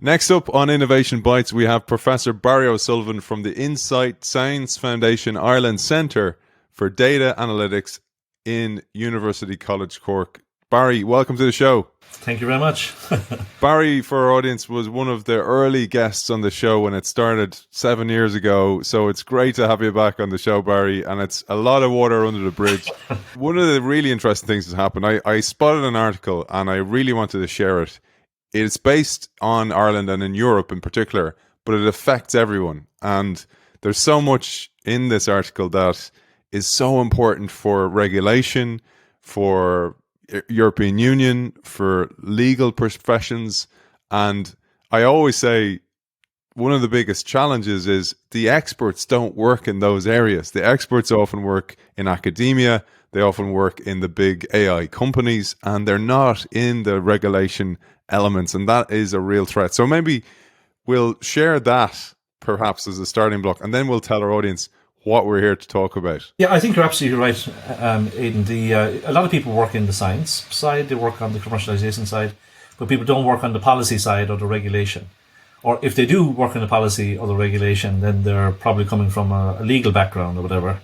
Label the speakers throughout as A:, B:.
A: Next up on Innovation Bites, we have Professor Barry O'Sullivan from the Insight Science Foundation Ireland Centre for Data Analytics in University College Cork. Barry, welcome to the show.
B: Thank you very much.
A: Barry, for our audience, was one of the early guests on the show when it started 7 years ago. So it's great to have you back on the show, Barry. And it's a lot of water under the bridge. One of the really interesting things has happened. I spotted an article and I really wanted to share it. It's based on Ireland and in Europe in particular, but it affects everyone. And there's so much in this article that is so important for regulation, for European Union, for legal professions. And I always say one of the biggest challenges is the experts don't work in those areas. The experts often work in academia, they often work in the big AI companies, and they're not in the regulation elements, and that is a real threat. So maybe we'll share that perhaps as a starting block, and then we'll tell our audience what we're here to talk about.
B: Yeah, I think you're absolutely right, Aidan. A lot of people work in the science side, they work on the commercialization side, but people don't work on the policy side or the regulation. Or if they do work on the policy or the regulation, then they're probably coming from a legal background or whatever,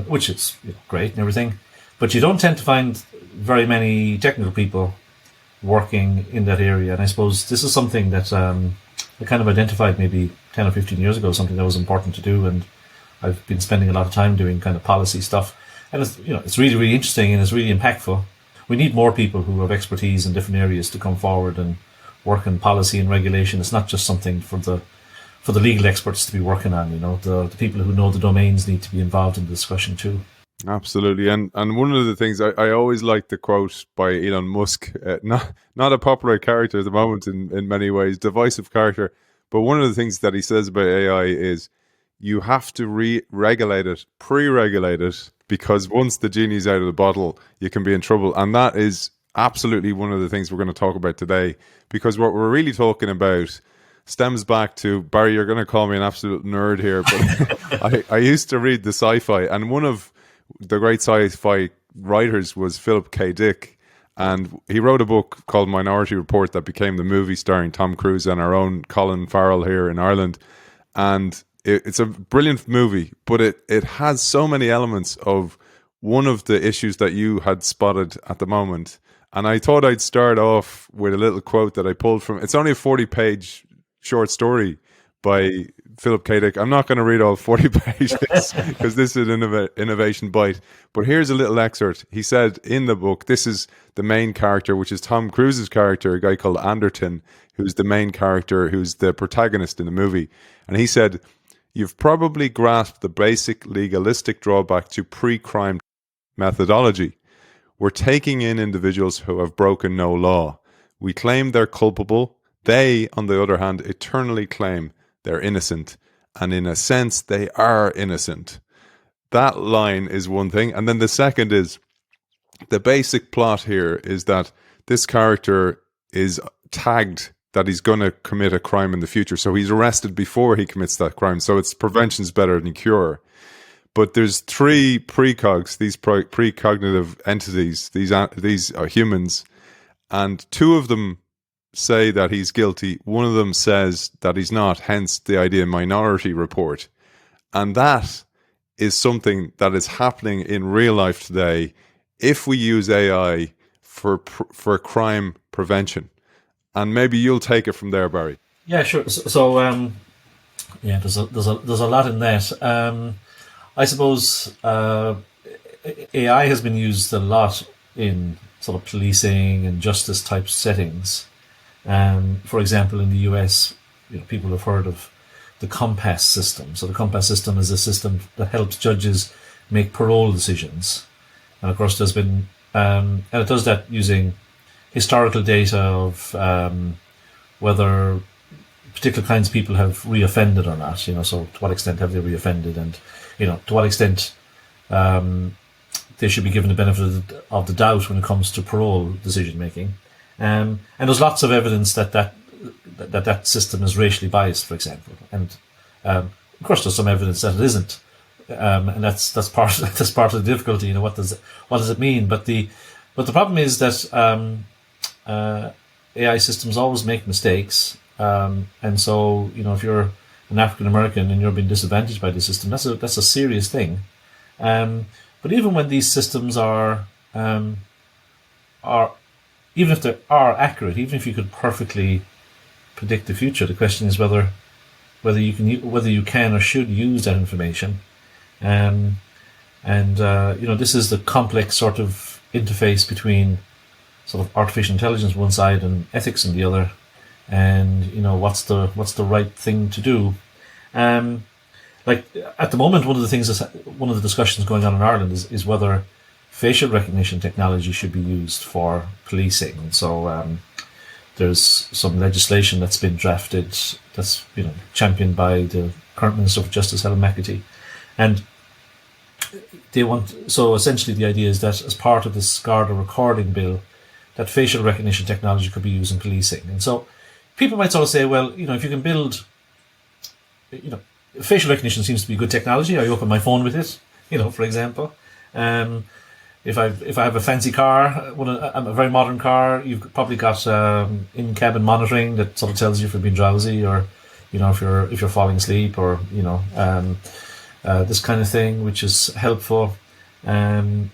B: which is great and everything. But you don't tend to find very many technical people working in that area. And I suppose this is something that I kind of identified maybe 10 or 15 years ago, something that was important to do. And I've been spending a lot of time doing kind of policy stuff. And it's really, really interesting and it's really impactful. We need more people who have expertise in different areas to come forward and work in policy and regulation. It's not just something for the legal experts to be working on. The people who know the domains need to be involved in the discussion too.
A: Absolutely. And one of the things I always like the quote by Elon Musk, not a popular character at the moment in many ways, divisive character. But one of the things that he says about AI is you have to regulate it, pre-regulate it, because once the genie's out of the bottle, you can be in trouble. And that is absolutely one of the things we're going to talk about today, because what we're really talking about stems back to, Barry, you're going to call me an absolute nerd here, but I used to read the sci-fi, and one of the great sci-fi writers was Philip K. Dick, and he wrote a book called Minority Report that became the movie starring Tom Cruise and our own Colin Farrell here in Ireland. And it's a brilliant movie, but it has so many elements of one of the issues that you had spotted at the moment. And I thought I'd start off with a little quote that I pulled from, it's only a 40-page short story by Philip K. Dick. I'm not going to read all 40 pages because this is an innovation bite. But here's a little excerpt. He said in the book, this is the main character, which is Tom Cruise's character, a guy called Anderton, who's the main character, who's the protagonist in the movie. And he said, "You've probably grasped the basic legalistic drawback to pre-crime methodology. We're taking in individuals who have broken no law. We claim they're culpable. They, on the other hand, eternally claim they're innocent. And in a sense, they are innocent." That line is one thing. And then the second is, the basic plot here is that this character is tagged that he's going to commit a crime in the future. So he's arrested before he commits that crime. So it's prevention's better than cure. But there's three precogs, these precognitive entities, these are humans, and two of them say that he's guilty. One of them says that he's not, hence the idea Minority Report. And that is something that is happening in real life today if we use AI for crime prevention. And maybe you'll take it from there, Barry.
B: Yeah, sure. So yeah, there's a lot in that. I suppose AI has been used a lot in sort of policing and justice type settings. For example, in the US, people have heard of the Compass system. So the Compass system is a system that helps judges make parole decisions. And of course, there's been, and it does that using historical data of whether particular kinds of people have reoffended or not. So to what extent have they reoffended, and to what extent they should be given the benefit of the doubt when it comes to parole decision making. And there's lots of evidence that system is racially biased, for example. And of course, there's some evidence that it isn't, and that's part of the difficulty. What does it mean? But the problem is that AI systems always make mistakes, and so if you're an African American and you're being disadvantaged by the system, that's a serious thing. But even when these systems are even if they are accurate, even if you could perfectly predict the future, the question is whether you can or should use that information. This is the complex sort of interface between sort of artificial intelligence one side and ethics on the other, and what's the right thing to do. Like at the moment, one of the discussions going on in Ireland is whether facial recognition technology should be used for policing. And so there's some legislation that's been drafted that's championed by the current Minister for Justice Helen McEntee, and so essentially the idea is that as part of this Garda recording bill, that facial recognition technology could be used in policing. And so people might sort of say, well, if you can build, facial recognition seems to be good technology. I open my phone with it, for example. If I have a fancy car, a very modern car, you've probably got in-cabin monitoring that sort of tells you if you're being drowsy or, if you're falling asleep or, this kind of thing, which is helpful. And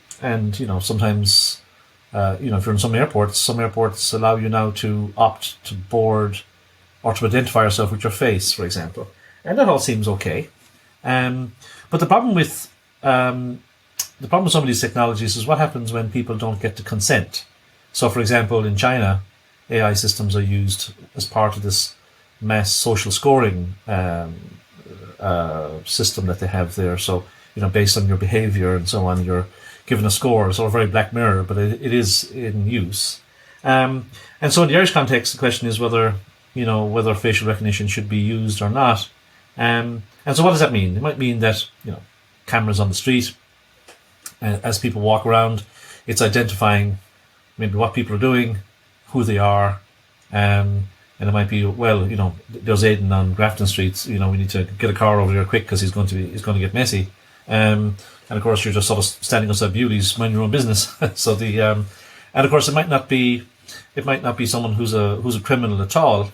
B: sometimes, if you're in some airports allow you now to opt to board or to identify yourself with your face, for example. And that all seems okay. But the problem with some of these technologies is what happens when people don't get to consent. So, for example, in China, AI systems are used as part of this mass social scoring system that they have there. So, based on your behavior and so on, you're given a score. It's all very Black Mirror, but it is in use. And so in the Irish context, the question is whether facial recognition should be used or not. And so what does that mean? It might mean that, cameras on the street, as people walk around, it's identifying maybe what people are doing, who they are, and it might be, well, there's Aidan on Grafton Street, we need to get a car over there quick because he's going to get messy. And of course you're just sort of standing outside Bewley's, mind your own business. So and of course it might not be someone who's a criminal at all.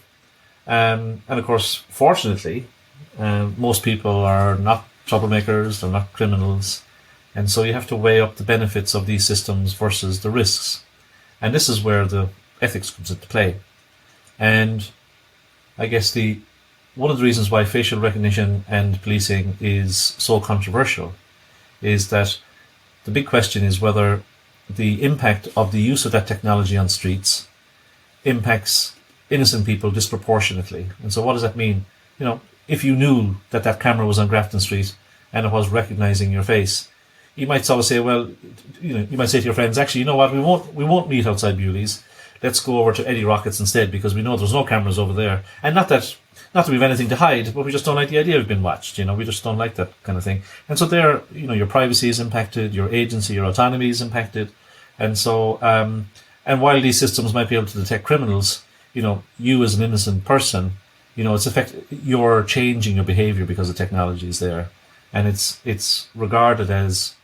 B: And of course, fortunately, most people are not troublemakers, they're not criminals. And so you have to weigh up the benefits of these systems versus the risks. And this is where the ethics comes into play. And I guess one of the reasons why facial recognition and policing is so controversial is that the big question is whether the impact of the use of that technology on streets impacts innocent people disproportionately. And so what does that mean? If you knew that camera was on Grafton Street and it was recognizing your face, you might sort of say, well, you might say to your friends, actually, you know what, we won't meet outside Bewley's. Let's go over to Eddie Rockets instead because we know there's no cameras over there. And not that we have anything to hide, but we just don't like the idea of being watched. We just don't like that kind of thing. And so there, your privacy is impacted, your agency, your autonomy is impacted. And so, and while these systems might be able to detect criminals, you as an innocent person, you're changing your behavior because the technology is there. And it's regarded as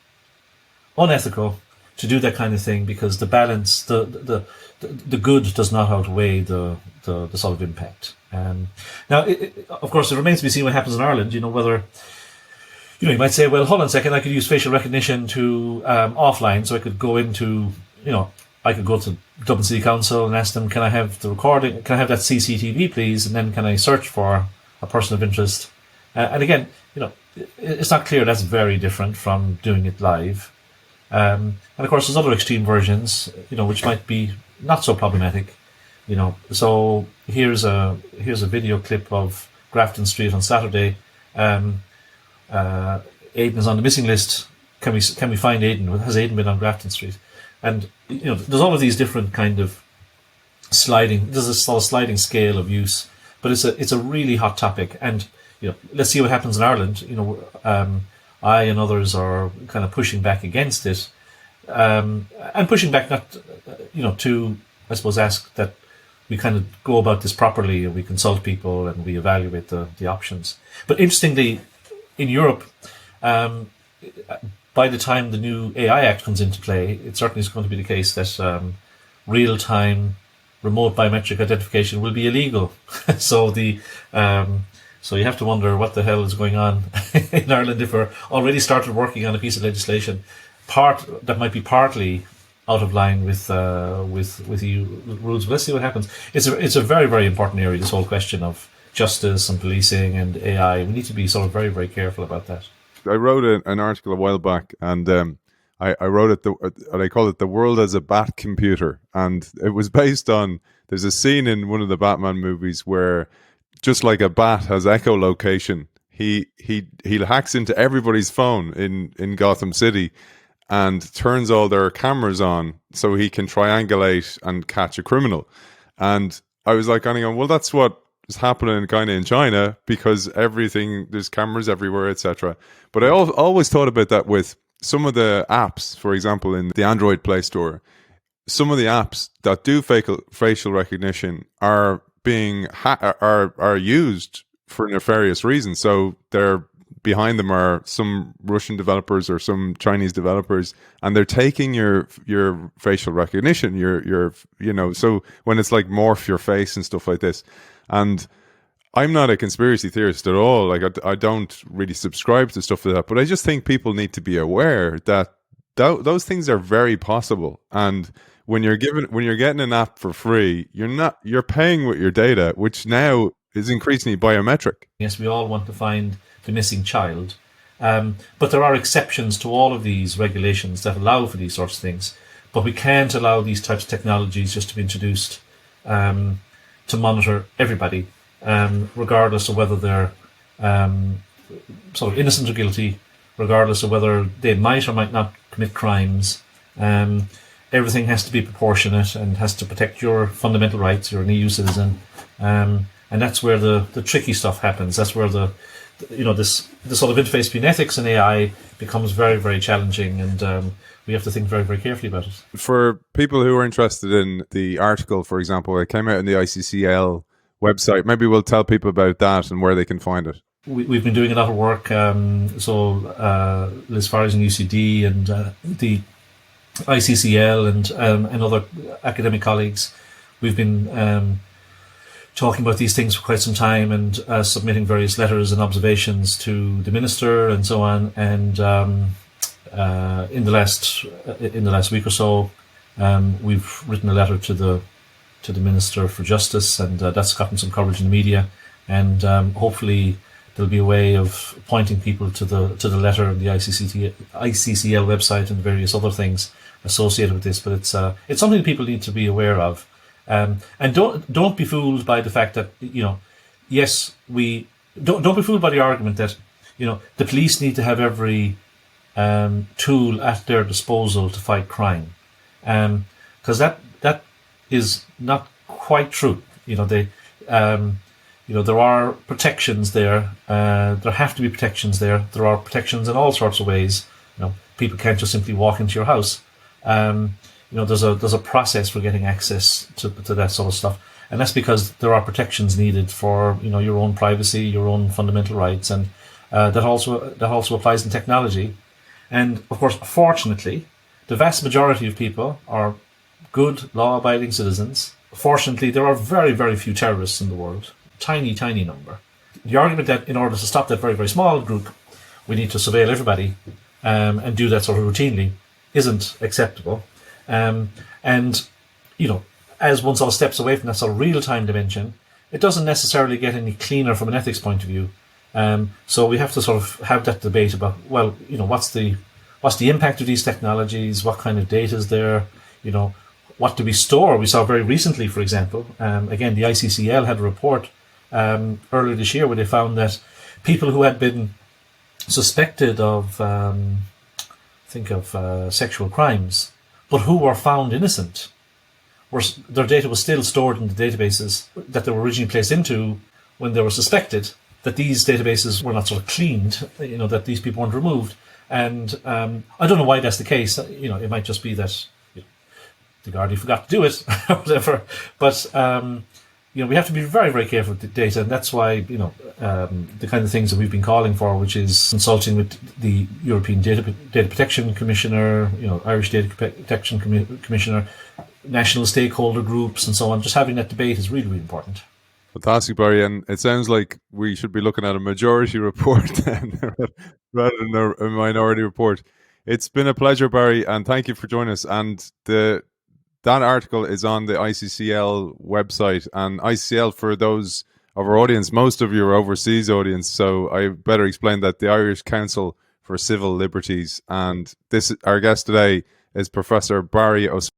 B: unethical to do that kind of thing because the balance, the good does not outweigh the sort of impact. Now, of course, it remains to be seen what happens in Ireland. Whether you might say, well, hold on a second, I could use facial recognition to offline, so I could go into I could go to Dublin City Council and ask them, can I have the recording? Can I have that CCTV, please? And then can I search for a person of interest? And again, it's not clear. That's very different from doing it live. And of course, there's other extreme versions, which might be not so problematic. So here's a video clip of Grafton Street on Saturday. Aidan is on the missing list. Can we find Aidan? Has Aidan been on Grafton Street? And there's all of these different kind of there's a sort of sliding scale of use, but it's a really hot topic. And let's see what happens in Ireland. I and others are kind of pushing back against it, and pushing back not to, I suppose, ask that we kind of go about this properly and we consult people and we evaluate the options. But interestingly, in Europe, by the time the new AI Act comes into play, it certainly is going to be the case that real-time remote biometric identification will be illegal. So so you have to wonder what the hell is going on in Ireland if we're already started working on a piece of legislation that might be partly out of line with EU rules. But let's see what happens. It's a very, very important area, this whole question of justice and policing and AI. We need to be sort of very, very careful about that.
A: I wrote an article a while back, and I wrote it, I call it "The World as a Bat Computer," and it was based on, there's a scene in one of the Batman movies where, just like a bat has echolocation, he hacks into everybody's phone in Gotham City and turns all their cameras on so he can triangulate and catch a criminal. And I was like, well, that's what is happening kind of in China, because there's cameras everywhere, etc. But I always thought about that with some of the apps, for example, in the Android Play Store. Some of the apps that do facial recognition are being are used for nefarious reasons. So they're behind them are some Russian developers or some Chinese developers, and they're taking your facial recognition, your so when it's like morph your face and stuff like this. And I'm not a conspiracy theorist at all. Like I don't really subscribe to stuff like that, but I just think people need to be aware that those things are very possible. And when you're getting an app for free, you're paying with your data, which now is increasingly biometric.
B: Yes, we all want to find the missing child, but there are exceptions to all of these regulations that allow for these sorts of things. But we can't allow these types of technologies just to be introduced to monitor everybody, regardless of whether they're sort of innocent or guilty, regardless of whether they might or might not commit crimes. Everything has to be proportionate and has to protect your fundamental rights. You're an EU citizen, and that's where the tricky stuff happens. That's where this sort of interface between ethics and AI becomes very, very challenging, and we have to think very, very carefully about it.
A: For people who are interested in the article, for example, it came out on the ICCL website. Maybe we'll tell people about that and where they can find it.
B: We've been doing a lot of work. Liz Farris in UCD and the ICCL and other academic colleagues, we've been talking about these things for quite some time and submitting various letters and observations to the minister and so on. And in the last week or so, we've written a letter to the Minister for Justice, and that's gotten some coverage in the media. And hopefully there'll be a way of pointing people to the letter and the ICCL website and various other things associated with this. But it's something people need to be aware of. And don't be fooled by the fact that, yes, we don't be fooled by the argument that, the police need to have every tool at their disposal to fight crime, because that is not quite true. There are protections there. There have to be protections there. There are protections in all sorts of ways. People can't just simply walk into your house. There's a process for getting access to that sort of stuff, and that's because there are protections needed for your own privacy, your own fundamental rights, and that also applies in technology. And of course, fortunately, the vast majority of people are good, law-abiding citizens. Fortunately, there are very, very few terrorists in the world. Tiny, tiny number. The argument that in order to stop that very, very small group, we need to surveil everybody and do that sort of routinely isn't acceptable. And as one sort of steps away from that sort of real-time dimension, it doesn't necessarily get any cleaner from an ethics point of view. So we have to sort of have that debate about, well, what's the impact of these technologies? What kind of data is there? What do we store? We saw very recently, for example, again, the ICCL had a report earlier this year where they found that people who had been suspected of, sexual crimes, but who were found innocent, their data was still stored in the databases that they were originally placed into when they were suspected, that these databases were not sort of cleaned, that these people weren't removed. And I don't know why that's the case. It might just be that the Gardaí forgot to do it or whatever. But we have to be very, very careful with the data, and that's why the kind of things that we've been calling for, which is consulting with the European Data Protection Commissioner, Irish Data Protection Commissioner, national stakeholder groups and so on. Just having that debate is really, really important.
A: Fantastic, Barry. And it sounds like we should be looking at a majority report then, rather than a minority report. It's been a pleasure, Barry, and thank you for joining us. And that article is on the ICCL website. And ICCL, for those of our audience, most of your overseas audience, so I better explain that the Irish Council for Civil Liberties. And our guest today is Professor Barry O'Sullivan.